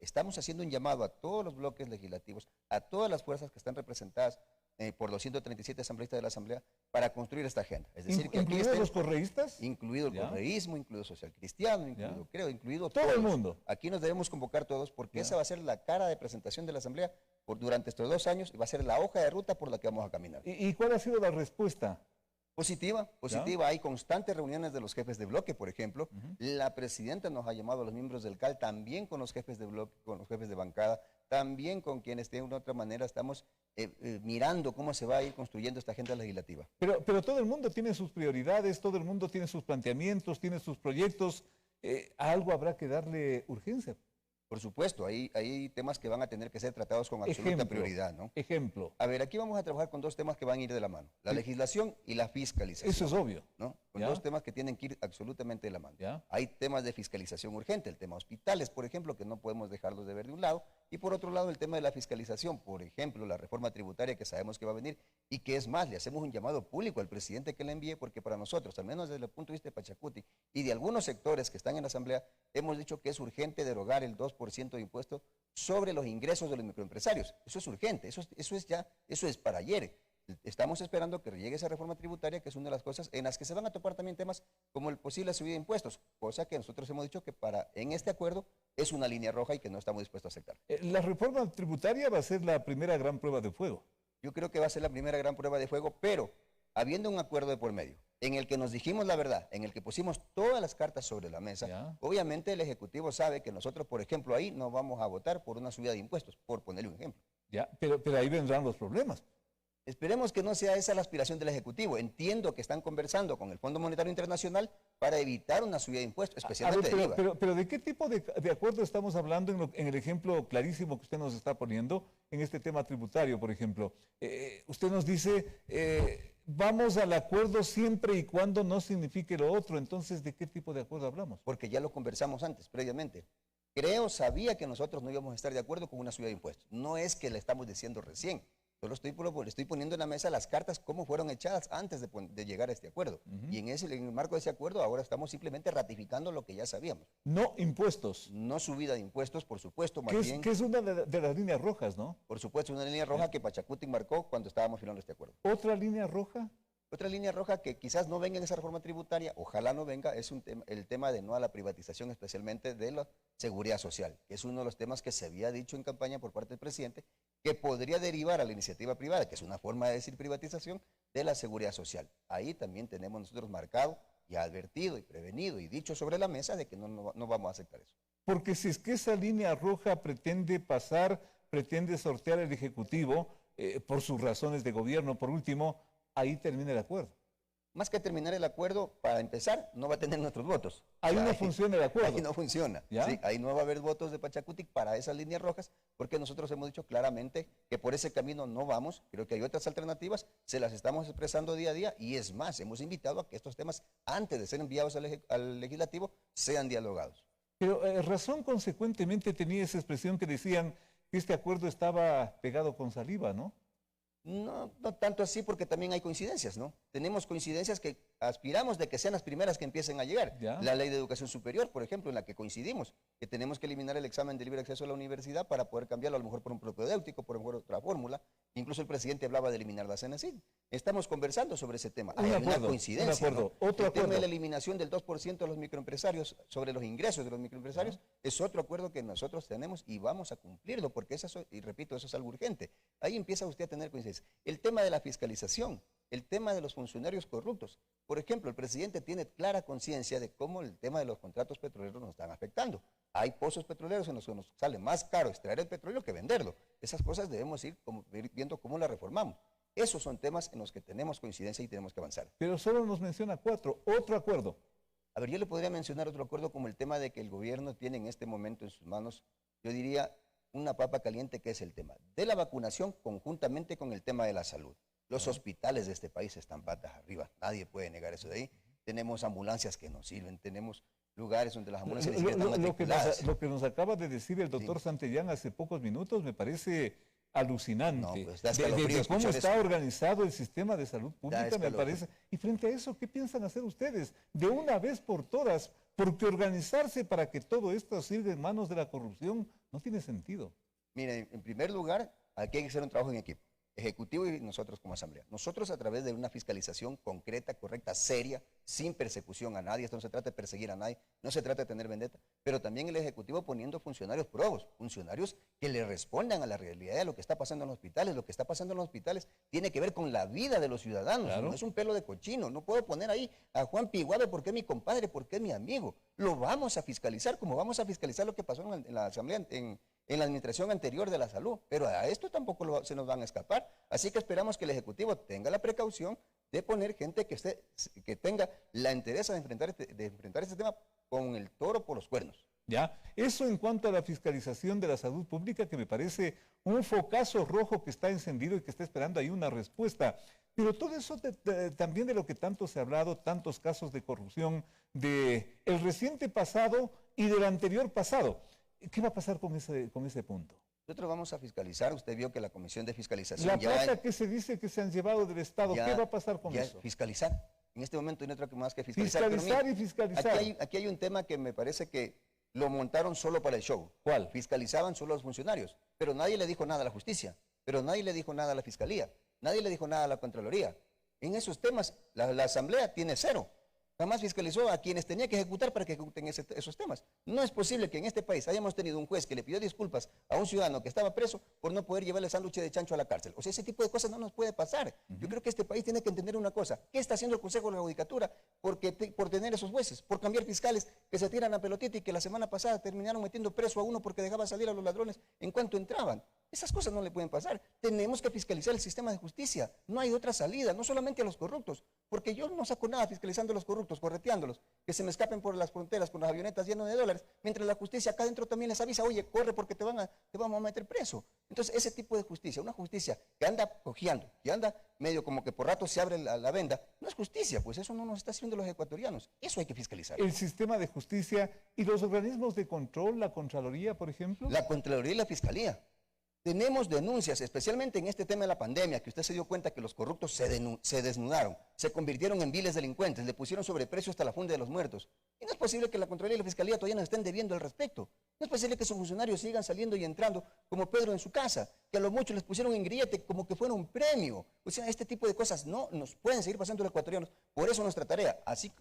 estamos haciendo un llamado a todos los bloques legislativos, a todas las fuerzas que están representadas por los 137 asambleístas de la Asamblea para construir esta agenda. Es decir, que aquí ¿Incluidos los correístas? Incluido el correísmo, incluido social cristiano, incluido, creo, incluido todo el mundo. Aquí nos debemos convocar todos porque esa va a ser la cara de presentación de la Asamblea durante estos 2 años y va a ser la hoja de ruta por la que vamos a caminar. ¿Y cuál ha sido la respuesta? Positiva. Hay constantes reuniones de los jefes de bloque, por ejemplo. La presidenta nos ha llamado a los miembros del CAL, también con los jefes de bloque, con los jefes de bancada, también con quienes de una u otra manera estamos mirando cómo se va a ir construyendo esta agenda legislativa. Pero todo el mundo tiene sus prioridades, todo el mundo tiene sus planteamientos, tiene sus proyectos. A algo habrá que darle urgencia. Por supuesto, hay temas que van a tener que ser tratados con absoluta prioridad, ¿no? Ejemplo. A ver, aquí vamos a trabajar con 2 temas que van a ir de la mano, la legislación y la fiscalización. Eso es obvio. ¿No? Con 2 temas que tienen que ir absolutamente de la mano. Hay temas de fiscalización urgente, el tema hospitales, por ejemplo, que no podemos dejarlos de ver de un lado, y por otro lado el tema de la fiscalización, por ejemplo, la reforma tributaria que sabemos que va a venir, y que es más, le hacemos un llamado público al presidente que la envíe, porque para nosotros, al menos desde el punto de vista de Pachacuti y de algunos sectores que están en la Asamblea, hemos dicho que es urgente derogar el 2% de impuesto sobre los ingresos de los microempresarios. Eso es urgente, eso es para ayer. Estamos esperando que llegue esa reforma tributaria, que es una de las cosas en las que se van a topar también temas como el posible subida de impuestos, cosa que nosotros hemos dicho que en este acuerdo es una línea roja y que no estamos dispuestos a aceptar. La reforma tributaria va a ser la primera gran prueba de fuego. Yo creo que va a ser la primera gran prueba de fuego, pero habiendo un acuerdo de por medio, en el que nos dijimos la verdad, en el que pusimos todas las cartas sobre la mesa, obviamente el Ejecutivo sabe que nosotros, por ejemplo, ahí no vamos a votar por una subida de impuestos, por ponerle un ejemplo. Pero ahí vendrán los problemas. Esperemos que no sea esa la aspiración del Ejecutivo. Entiendo que están conversando con el Fondo Monetario Internacional para evitar una subida de impuestos, especialmente del IVA. Pero ¿de qué tipo de acuerdo estamos hablando en el ejemplo clarísimo que usted nos está poniendo en este tema tributario, por ejemplo? Usted nos dice, vamos al acuerdo siempre y cuando no signifique lo otro. Entonces, ¿de qué tipo de acuerdo hablamos? Porque ya lo conversamos antes, previamente. Sabía que nosotros no íbamos a estar de acuerdo con una subida de impuestos. No es que le estamos diciendo recién. Solo estoy poniendo en la mesa las cartas cómo fueron echadas antes de llegar a este acuerdo. Y en el marco de ese acuerdo ahora estamos simplemente ratificando lo que ya sabíamos. No impuestos. No subida de impuestos, por supuesto. Que es una de las líneas rojas, ¿no? Por supuesto, una línea roja que Pachacuti marcó cuando estábamos firmando este acuerdo. ¿Otra línea roja? Otra línea roja que quizás no venga en esa reforma tributaria, ojalá no venga, es el tema de no a la privatización, especialmente de la seguridad social, que es uno de los temas que se había dicho en campaña por parte del presidente, que podría derivar a la iniciativa privada, que es una forma de decir privatización, de la seguridad social. Ahí también tenemos nosotros marcado y advertido y prevenido y dicho sobre la mesa de que no vamos a aceptar eso. Porque si es que esa línea roja pretende sortear el Ejecutivo, por sus razones de gobierno, por último, ahí termina el acuerdo. Más que terminar el acuerdo, para empezar, no va a tener nuestros votos. Ahí no funciona el acuerdo. Ahí no funciona. Sí, ahí no va a haber votos de Pachacuti para esas líneas rojas, porque nosotros hemos dicho claramente que por ese camino no vamos. Creo que hay otras alternativas, se las estamos expresando día a día, y es más, hemos invitado a que estos temas, antes de ser enviados al legislativo, sean dialogados. Pero razón consecuentemente tenía esa expresión que decían que este acuerdo estaba pegado con saliva, ¿no? No tanto así, porque también hay coincidencias, ¿no? Tenemos coincidencias que aspiramos de que sean las primeras que empiecen a llegar. La ley de educación superior, por ejemplo, en la que coincidimos, que tenemos que eliminar el examen de libre acceso a la universidad para poder cambiarlo a lo mejor por un propedéutico, por otra fórmula. Incluso el presidente hablaba de eliminar la CENESID. Estamos conversando sobre ese tema. Hay una coincidencia. El tema de la eliminación del 2% de los microempresarios sobre los ingresos de los microempresarios es otro acuerdo que nosotros tenemos y vamos a cumplirlo, porque y repito, eso es algo urgente. Ahí empieza usted a tener coincidencia. El tema de la fiscalización, el tema de los funcionarios corruptos. Por ejemplo, el presidente tiene clara conciencia de cómo el tema de los contratos petroleros nos están afectando. Hay pozos petroleros en los que nos sale más caro extraer el petróleo que venderlo. Esas cosas debemos ir viendo cómo las reformamos. Esos son temas en los que tenemos coincidencia y tenemos que avanzar. Pero solo nos menciona 4, otro acuerdo. A ver, yo le podría mencionar otro acuerdo como el tema de que el gobierno tiene en este momento en sus manos, yo diría, una papa caliente, que es el tema de la vacunación conjuntamente con el tema de la salud. Los hospitales de este país están patas arriba, nadie puede negar eso de ahí. Tenemos ambulancias que nos sirven, tenemos lugares donde las ambulancias están matriculadas. Lo que nos acaba de decir el doctor Santillán hace pocos minutos me parece alucinante. No, pues de cómo está organizado el sistema de salud pública, me parece. Y frente a eso, ¿qué piensan hacer ustedes? De una vez por todas, porque organizarse para que todo esto sirva en manos de la corrupción no tiene sentido. Mire, en primer lugar, aquí hay que hacer un trabajo en equipo, ejecutivo y nosotros como asamblea. Nosotros a través de una fiscalización concreta, correcta, seria, sin persecución a nadie, esto no se trata de perseguir a nadie, no se trata de tener vendetta, pero también el ejecutivo poniendo funcionarios probos, funcionarios que le respondan a la realidad de lo que está pasando en los hospitales. Lo que está pasando en los hospitales tiene que ver con la vida de los ciudadanos, claro. No es un pelo de cochino, no puedo poner ahí a Juan Piguave porque es mi compadre, porque es mi amigo. Lo vamos a fiscalizar como vamos a fiscalizar lo que pasó en la asamblea, en la administración anterior de la salud, pero a esto tampoco se nos van a escapar. Así que esperamos que el Ejecutivo tenga la precaución de poner gente que tenga la interés de enfrentar este tema con el toro por los cuernos. Ya, eso en cuanto a la fiscalización de la salud pública, que me parece un focazo rojo que está encendido y que está esperando ahí una respuesta. Pero todo eso también de lo que tanto se ha hablado, tantos casos de corrupción, del reciente pasado y del anterior pasado. ¿Qué va a pasar con ese punto? Nosotros vamos a fiscalizar. Usted vio que la Comisión de Fiscalización... La plata que se dice que se han llevado del Estado, ¿qué va a pasar con eso? Fiscalizar. En este momento no hay otra más que fiscalizar. Fiscalizar y fiscalizar. Aquí hay un tema que me parece que lo montaron solo para el show. ¿Cuál? Fiscalizaban solo a los funcionarios, pero nadie le dijo nada a la justicia, pero nadie le dijo nada a la fiscalía, nadie le dijo nada a la Contraloría. En esos temas, la Asamblea tiene cero. Jamás fiscalizó a quienes tenía que ejecutar para que ejecuten esos temas. No es posible que en este país hayamos tenido un juez que le pidió disculpas a un ciudadano que estaba preso por no poder llevarle sándwich de chancho a la cárcel. O sea, ese tipo de cosas no nos puede pasar. Yo creo que este país tiene que entender una cosa. ¿Qué está haciendo el Consejo de la Judicatura por tener esos jueces? Por cambiar fiscales que se tiran a pelotita y que la semana pasada terminaron metiendo preso a uno porque dejaba salir a los ladrones en cuanto entraban. Esas cosas no le pueden pasar. Tenemos que fiscalizar el sistema de justicia. No hay otra salida, no solamente a los corruptos. Porque yo no saco nada fiscalizando a los corruptos, correteándolos, que se me escapen por las fronteras con las avionetas llenas de dólares, mientras la justicia acá adentro también les avisa, oye, corre porque te vamos a meter preso. Entonces, ese tipo de justicia, una justicia que anda cojeando, que anda medio como que por rato se abre la venda, no es justicia, pues eso no nos está haciendo los ecuatorianos. Eso hay que fiscalizar. El sistema de justicia y los organismos de control, la Contraloría, por ejemplo. La Contraloría y la Fiscalía. Tenemos denuncias, especialmente en este tema de la pandemia, que usted se dio cuenta que los corruptos se desnudaron, se convirtieron en viles delincuentes, le pusieron sobreprecio hasta la funda de los muertos. Y no es posible que la Contraloría y la Fiscalía todavía nos estén debiendo al respecto. No es posible que sus funcionarios sigan saliendo y entrando como Pedro en su casa, que a lo mucho les pusieron en grillete como que fuera un premio. O sea, este tipo de cosas no nos pueden seguir pasando a los ecuatorianos. Por eso nuestra tarea, así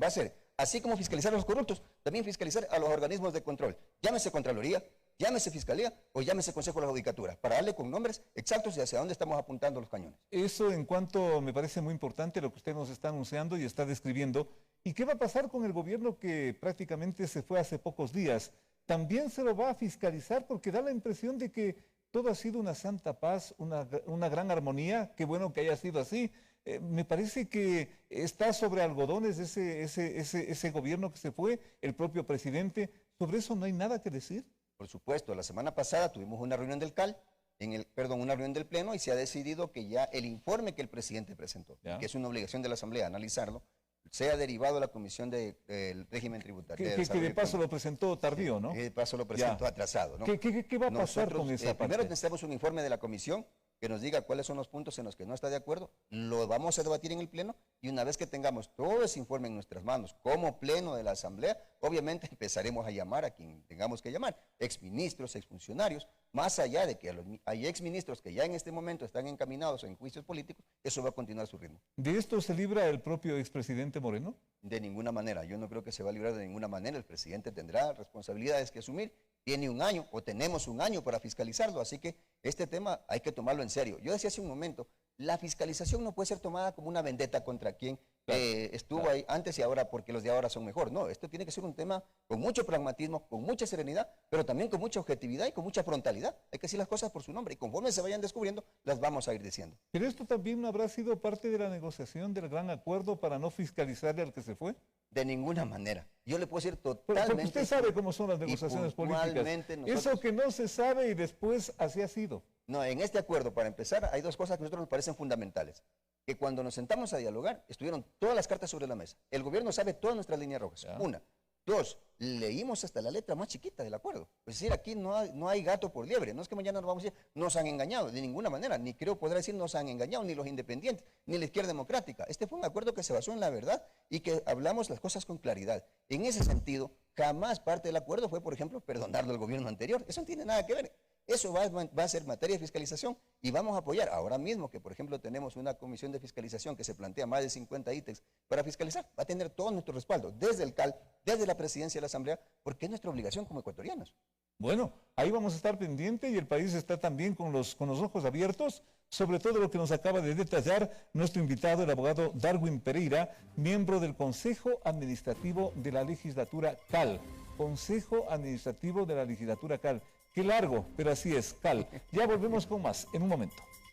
va a ser, así como fiscalizar a los corruptos, también fiscalizar a los organismos de control. Llámese Contraloría, llámese Fiscalía o llámese Consejo de la Judicatura, para darle con nombres exactos y hacia dónde estamos apuntando los cañones. Eso en cuanto me parece muy importante lo que usted nos está anunciando y está describiendo. ¿Y qué va a pasar con el gobierno que prácticamente se fue hace pocos días? ¿También se lo va a fiscalizar? Porque da la impresión de que todo ha sido una santa paz, una gran armonía. Qué bueno que haya sido así. Me parece que está sobre algodones ese gobierno que se fue, el propio presidente. ¿Sobre eso no hay nada que decir? Por supuesto, la semana pasada tuvimos una reunión del CAL, una reunión del Pleno, y se ha decidido que ya el informe que el presidente presentó, que es una obligación de la Asamblea analizarlo, sea derivado a la Comisión del Régimen Tributario. Que de paso lo presentó tardío, ¿no? Que de paso lo presentó atrasado, ¿no? ¿Qué va a pasar con esa parte? Primero necesitamos un informe de la Comisión que nos diga cuáles son los puntos en los que no está de acuerdo, lo vamos a debatir en el Pleno, y una vez que tengamos todo ese informe en nuestras manos, como Pleno de la Asamblea, obviamente empezaremos a llamar a quien tengamos que llamar, exministros, exfuncionarios, más allá de que hay exministros que ya en este momento están encaminados en juicios políticos, eso va a continuar su ritmo. ¿De esto se libra el propio expresidente Moreno? De ninguna manera, yo no creo que se va a librar de ninguna manera, el presidente tendrá responsabilidades que asumir, tiene un año o tenemos un año para fiscalizarlo, así que este tema hay que tomarlo en serio. Yo decía hace un momento, la fiscalización no puede ser tomada como una vendetta contra quien estuvo ahí antes y ahora porque los de ahora son mejor. No, esto tiene que ser un tema con mucho pragmatismo, con mucha serenidad, pero también con mucha objetividad y con mucha frontalidad. Hay que decir las cosas por su nombre y conforme se vayan descubriendo, las vamos a ir diciendo. ¿Pero esto también no habrá sido parte de la negociación del gran acuerdo para no fiscalizarle al que se fue? De ninguna manera. Yo le puedo decir totalmente... Porque usted sabe cómo son las negociaciones políticas. Eso que no se sabe y después así ha sido. No, en este acuerdo, para empezar, hay dos cosas que a nosotros nos parecen fundamentales. Que cuando nos sentamos a dialogar, estuvieron todas las cartas sobre la mesa. El gobierno sabe todas nuestras líneas rojas. Una, Dos, leímos hasta la letra más chiquita del acuerdo. Es decir, aquí no hay gato por liebre. No es que mañana nos vamos a decir, nos han engañado, de ninguna manera. Ni creo poder decir nos han engañado, ni los independientes, ni la izquierda democrática. Este fue un acuerdo que se basó en la verdad y que hablamos las cosas con claridad. En ese sentido, jamás parte del acuerdo fue, por ejemplo, perdonarlo al gobierno anterior. Eso no tiene nada que ver. Eso va a ser materia de fiscalización y vamos a apoyar ahora mismo que, por ejemplo, tenemos una comisión de fiscalización que se plantea más de 50 ítems para fiscalizar. Va a tener todo nuestro respaldo, desde el CAL, desde la presidencia de la Asamblea, porque es nuestra obligación como ecuatorianos. Bueno, ahí vamos a estar pendientes y el país está también con los ojos abiertos, sobre todo lo que nos acaba de detallar nuestro invitado, el abogado Darwin Pereira, miembro del Consejo Administrativo de la Legislatura CAL. Consejo Administrativo de la Legislatura CAL. Qué largo, pero así es, CAL. Ya volvemos con más en un momento.